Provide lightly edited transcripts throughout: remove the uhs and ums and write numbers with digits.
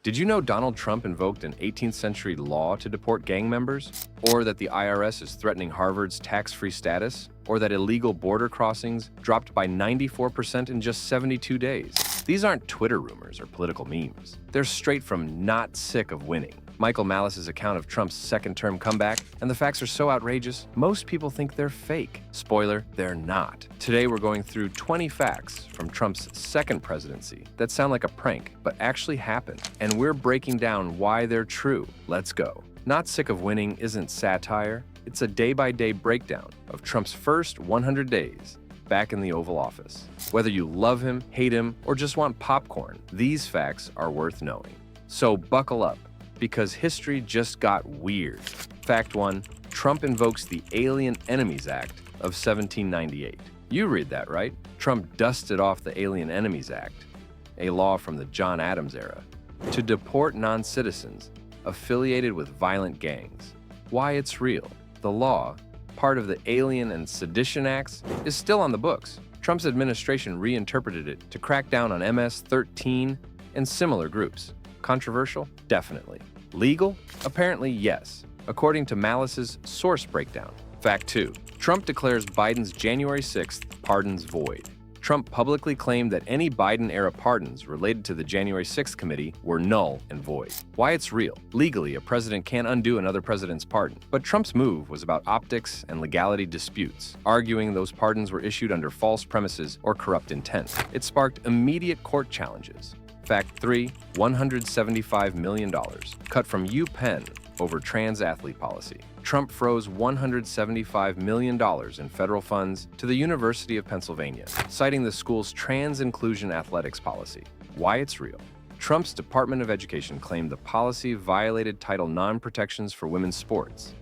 Did you know Donald Trump invoked an 18th century law to deport gang members? Or that the IRS is threatening Harvard's tax-free status? Or that illegal border crossings dropped by 94% in just 72 days? These aren't Twitter rumors or political memes. They're straight from Not Sick of Winning, Michael Malice's account of Trump's second-term comeback, and the facts are so outrageous, most people think they're fake. Spoiler, they're not. Today we're going through 20 facts from Trump's second presidency that sound like a prank, but actually happened, and we're breaking down why they're true. Let's go. Not Sick of Winning isn't satire, it's a day-by-day breakdown of Trump's first 100 days back in the Oval Office. Whether you love him, hate him, or just want popcorn, these facts are worth knowing. So buckle up, because history just got weird. Fact 1. Trump invokes the Alien Enemies Act of 1798. You read that, right? Trump dusted off the Alien Enemies Act, a law from the John Adams era, to deport non-citizens affiliated with violent gangs. Why it's real. The law, part of the Alien and Sedition Acts, is still on the books. Trump's administration reinterpreted it to crack down on MS-13 and similar groups. Controversial? Definitely. Legal? Apparently, yes, according to Malice's source breakdown. Fact 2. Trump declares Biden's January 6th pardons void. Trump publicly claimed that any Biden-era pardons related to the January 6th committee were null and void. Why it's real. Legally, a president can't undo another president's pardon. But Trump's move was about optics and legality disputes, arguing those pardons were issued under false premises or corrupt intent. It sparked immediate court challenges. Fact 3. $175 million cut from UPenn over trans athlete policy. Trump froze $175 million in federal funds to the University of Pennsylvania, citing the school's trans inclusion athletics policy. Why it's real. Trump's Department of Education claimed the policy violated Title IX protections for women's sports.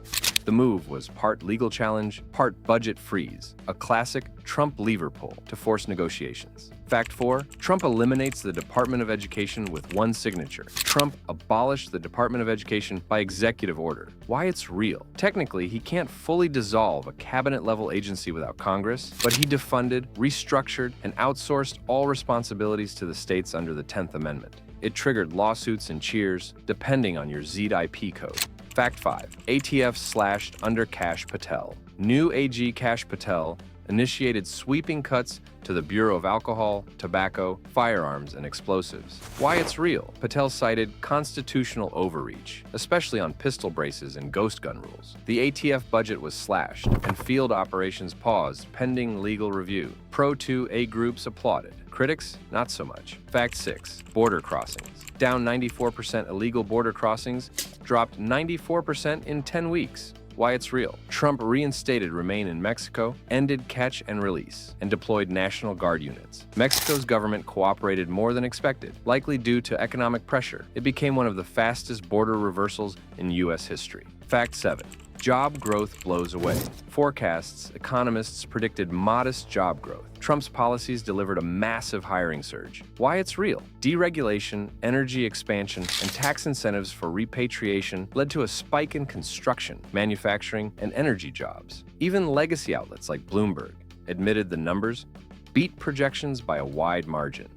The move was part legal challenge, part budget freeze, a classic Trump lever pull to force negotiations. Fact 4. Trump eliminates the Department of Education with one signature. Trump abolished the Department of Education by executive order. Why it's real. Technically, he can't fully dissolve a cabinet-level agency without Congress, but he defunded, restructured, and outsourced all responsibilities to the states under the 10th Amendment. It triggered lawsuits and cheers, depending on your ZIP code. Fact 5. ATF slashed under Kash Patel. New AG Kash Patel initiated sweeping cuts to the Bureau of Alcohol, Tobacco, Firearms, and Explosives. Why it's real. Patel cited constitutional overreach, especially on pistol braces and ghost gun rules. The ATF budget was slashed, and field operations paused pending legal review. Pro-2A groups applauded. Critics, not so much. Fact 6. Border crossings. Down 94% illegal border crossings, dropped 94% in 10 weeks. Why it's real. Trump reinstated Remain in Mexico, ended catch and release, and deployed National Guard units. Mexico's government cooperated more than expected, likely due to economic pressure. It became one of the fastest border reversals in U.S. history. Fact 7. Job growth blows away. Forecasts, economists predicted modest job growth. Trump's policies delivered a massive hiring surge. Why it's real. Deregulation, energy expansion, and tax incentives for repatriation led to a spike in construction, manufacturing, and energy jobs. Even legacy outlets like Bloomberg admitted the numbers beat projections by a wide margin.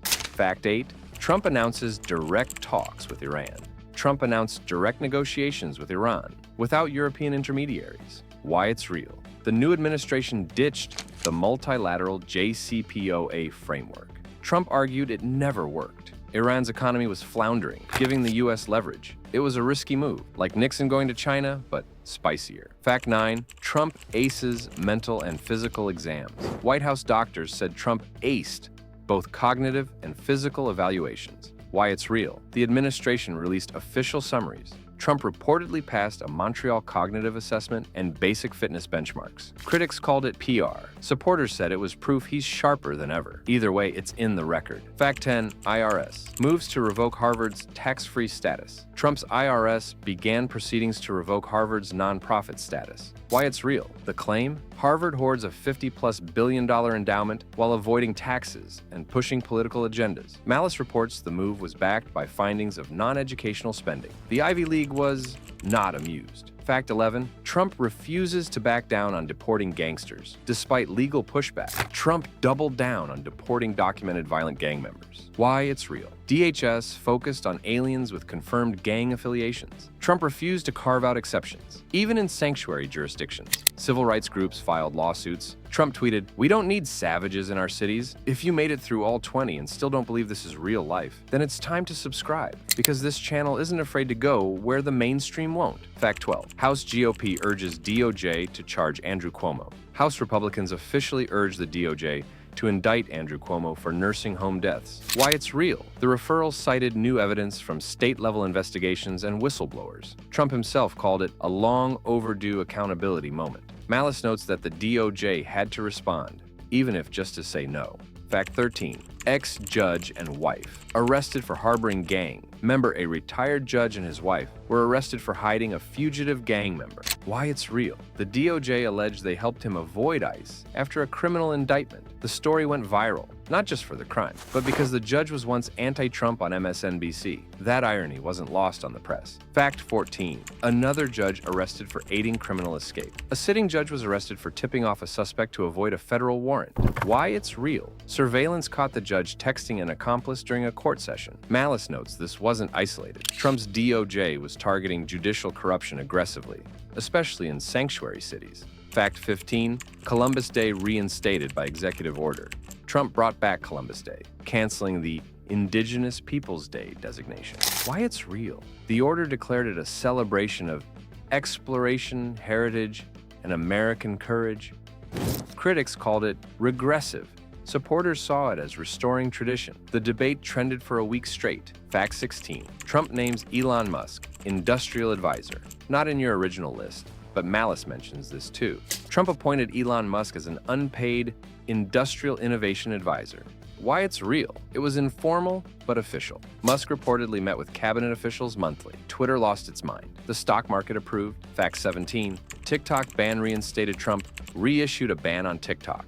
Fact 8. Trump announces direct talks with Iran. Trump announced direct negotiations with Iran without European intermediaries. Why it's real. The new administration ditched the multilateral JCPOA framework. Trump argued it never worked. Iran's economy was floundering, giving the U.S. leverage. It was a risky move, like Nixon going to China, but spicier. Fact 9. Trump aces mental and physical exams. White House doctors said Trump aced both cognitive and physical evaluations. Why it's real. The administration released official summaries. Trump reportedly passed a Montreal cognitive assessment and basic fitness benchmarks. Critics called it PR. Supporters said it was proof he's sharper than ever. Either way, it's in the record. Fact 10. IRS moves to revoke Harvard's tax-free status. Trump's IRS began proceedings to revoke Harvard's nonprofit status. Why it's real. The claim? Harvard hoards a $50+ billion endowment while avoiding taxes and pushing political agendas. Malice reports the move was backed by findings of non-educational spending. The Ivy League was not amused. Fact 11. Trump refuses to back down on deporting gangsters. Despite legal pushback, Trump doubled down on deporting documented violent gang members. Why it's real. DHS focused on aliens with confirmed gang affiliations. Trump refused to carve out exceptions, even in sanctuary jurisdictions. Civil rights groups filed lawsuits. Trump tweeted, "We don't need savages in our cities. If you made it through all 20 and still don't believe this is real life, then it's time to subscribe, because this channel isn't afraid to go where the mainstream won't." Fact 12. House GOP urges DOJ to charge Andrew Cuomo. House Republicans officially urge the DOJ to indict Andrew Cuomo for nursing home deaths. Why it's real. The referrals cited new evidence from state-level investigations and whistleblowers. Trump himself called it a long overdue accountability moment. Malice notes that the DOJ had to respond, even if just to say no. Fact 13. Ex-judge and wife arrested for harboring gang. Remember, a retired judge and his wife were arrested for hiding a fugitive gang member. Why it's real. The DOJ alleged they helped him avoid ICE after a criminal indictment. The story went viral, not just for the crime, but because the judge was once anti-Trump on MSNBC. That irony wasn't lost on the press. Fact 14. Another judge arrested for aiding criminal escape. A sitting judge was arrested for tipping off a suspect to avoid a federal warrant. Why it's real. Surveillance caught the judge texting an accomplice during a court session. Malice notes this wasn't isolated. Trump's DOJ was targeting judicial corruption aggressively, especially in sanctuary cities. Fact 15. Columbus Day reinstated by executive order. Trump brought back Columbus Day, canceling the Indigenous Peoples Day designation. Why it's real. The order declared it a celebration of exploration, heritage, and American courage. Critics called it regressive. Supporters saw it as restoring tradition. The debate trended for a week straight. Fact 16. Trump names Elon Musk industrial advisor. Not in your original list, but Malice mentions this too. Trump appointed Elon Musk as an unpaid industrial innovation advisor. Why it's real. It was informal, but official. Musk reportedly met with cabinet officials monthly. Twitter lost its mind. The stock market approved. Fact 17. TikTok ban reinstated. Trump reissued a ban on TikTok,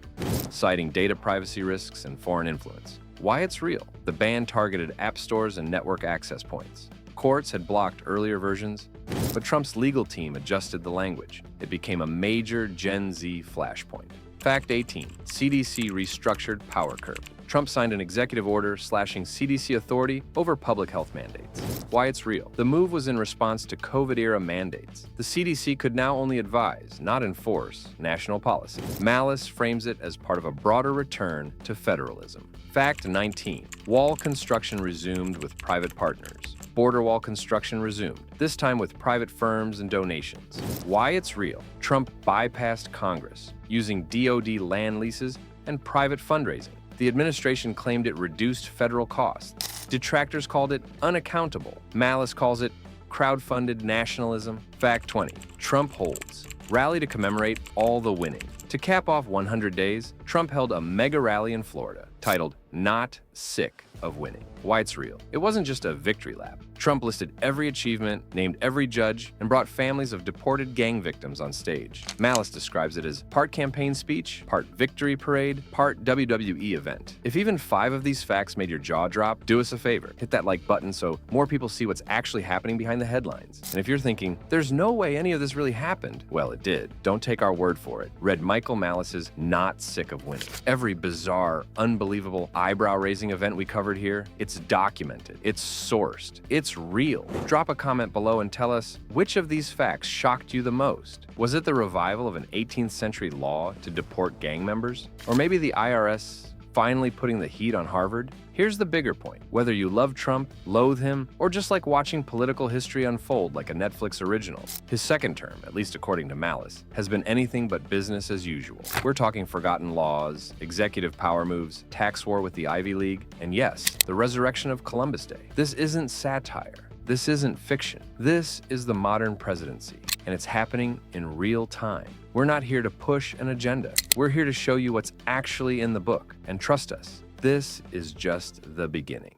citing data privacy risks and foreign influence. Why it's real. The ban targeted app stores and network access points. Courts had blocked earlier versions, but Trump's legal team adjusted the language. It became a major Gen Z flashpoint. Fact 18. CDC restructured power curve. Trump signed an executive order slashing CDC authority over public health mandates. Why it's real. The move was in response to COVID-era mandates. The CDC could now only advise, not enforce, national policy. Malice frames it as part of a broader return to federalism. Fact 19. Wall construction resumed with private partners. Border wall construction resumed, this time with private firms and donations. Why it's real. Trump bypassed Congress, using DoD land leases and private fundraising. The administration claimed it reduced federal costs. Detractors called it unaccountable. Malice calls it crowdfunded nationalism. Fact 20. Trump holds. Rally to commemorate all the winning. To cap off 100 days, Trump held a mega rally in Florida, titled Not Sick of Winning. Why it's real. It wasn't just a victory lap. Trump listed every achievement, named every judge, and brought families of deported gang victims on stage. Malice describes it as part campaign speech, part victory parade, part WWE event. If even 5 of these facts made your jaw drop, do us a favor. Hit that like button so more people see what's actually happening behind the headlines. And if you're thinking, there's no way any of this really happened, well, it did. Don't take our word for it. Read Michael Malice's Not Sick of Winning. Every bizarre, unbelievable, eyebrow-raising event we covered here, it's documented, it's sourced, it's real. Drop a comment below and tell us which of these facts shocked you the most. Was it the revival of an 18th century law to deport gang members? Or maybe the IRS finally putting the heat on Harvard? Here's the bigger point. Whether you love Trump, loathe him, or just like watching political history unfold like a Netflix original, his second term, at least according to Malice, has been anything but business as usual. We're talking forgotten laws, executive power moves, tax war with the Ivy League, and yes, the resurrection of Columbus Day. This isn't satire. This isn't fiction. This is the modern presidency, and it's happening in real time. We're not here to push an agenda. We're here to show you what's actually in the book, and trust us, this is just the beginning.